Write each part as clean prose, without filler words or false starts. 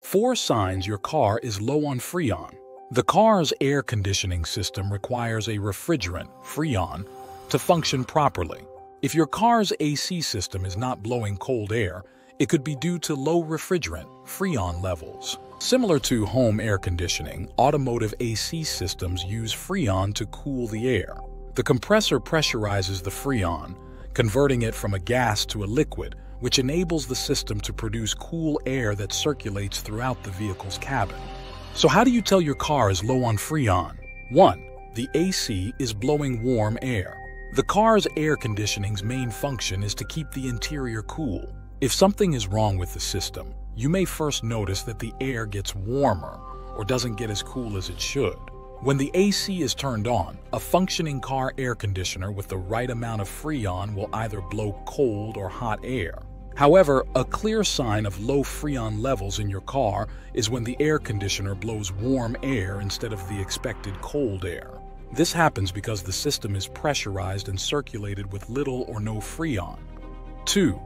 4 signs your car is low on Freon. The car's air conditioning system requires a refrigerant, Freon, to function properly. If your car's AC system is not blowing cold air, it could be due to low refrigerant, Freon levels. Similar to home air conditioning, automotive AC systems use Freon to cool the air. The compressor pressurizes the Freon, converting it from a gas to a liquid, which enables the system to produce cool air that circulates throughout the vehicle's cabin. So how do you tell your car is low on Freon? 1. The AC is blowing warm air. The car's air conditioning's main function is to keep the interior cool. If something is wrong with the system, you may first notice that the air gets warmer or doesn't get as cool as it should. When the AC is turned on, a functioning car air conditioner with the right amount of Freon will either blow cold or hot air. However, a clear sign of low Freon levels in your car is when the air conditioner blows warm air instead of the expected cold air. This happens because the system is pressurized and circulated with little or no Freon. 2.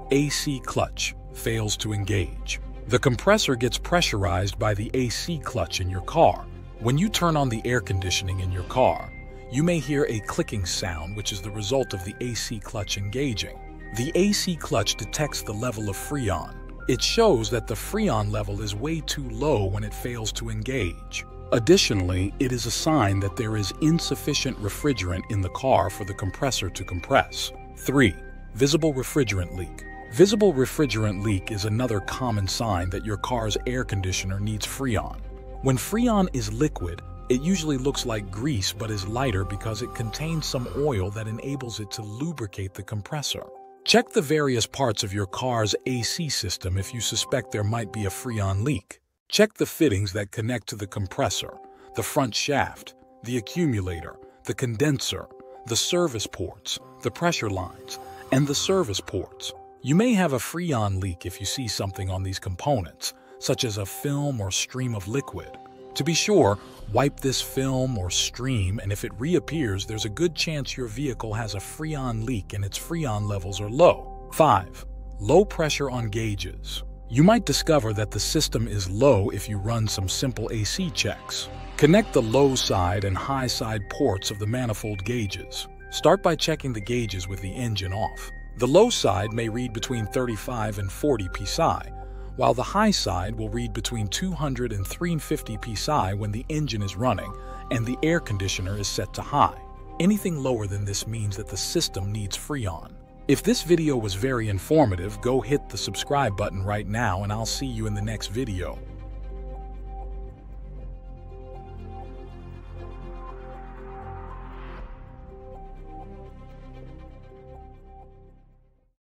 AC clutch fails to engage. The compressor gets pressurized by the AC clutch in your car. When you turn on the air conditioning in your car, you may hear a clicking sound, which is the result of the AC clutch engaging. The AC clutch detects the level of Freon. It shows that the Freon level is way too low when it fails to engage. Additionally, it is a sign that there is insufficient refrigerant in the car for the compressor to compress. 3. Visible refrigerant leak. Visible refrigerant leak is another common sign that your car's air conditioner needs Freon. When Freon is liquid, it usually looks like grease but is lighter because it contains some oil that enables it to lubricate the compressor. Check the various parts of your car's AC system if you suspect there might be a Freon leak. Check the fittings that connect to the compressor, the front shaft, the accumulator, the condenser, the service ports, the pressure lines, and the service ports. You may have a Freon leak if you see something on these components, such as a film or stream of liquid. To be sure, wipe this film or stream, and if it reappears, there's a good chance your vehicle has a Freon leak and its Freon levels are low. 5. Low pressure on gauges. You might discover that the system is low if you run some simple AC checks. Connect the low side and high side ports of the manifold gauges. Start by checking the gauges with the engine off. The low side may read between 35 and 40 psi, while the high side will read between 200 and 350 psi when the engine is running and the air conditioner is set to high. Anything lower than this means that the system needs Freon. If this video was very informative, go hit the subscribe button right now and I'll see you in the next video.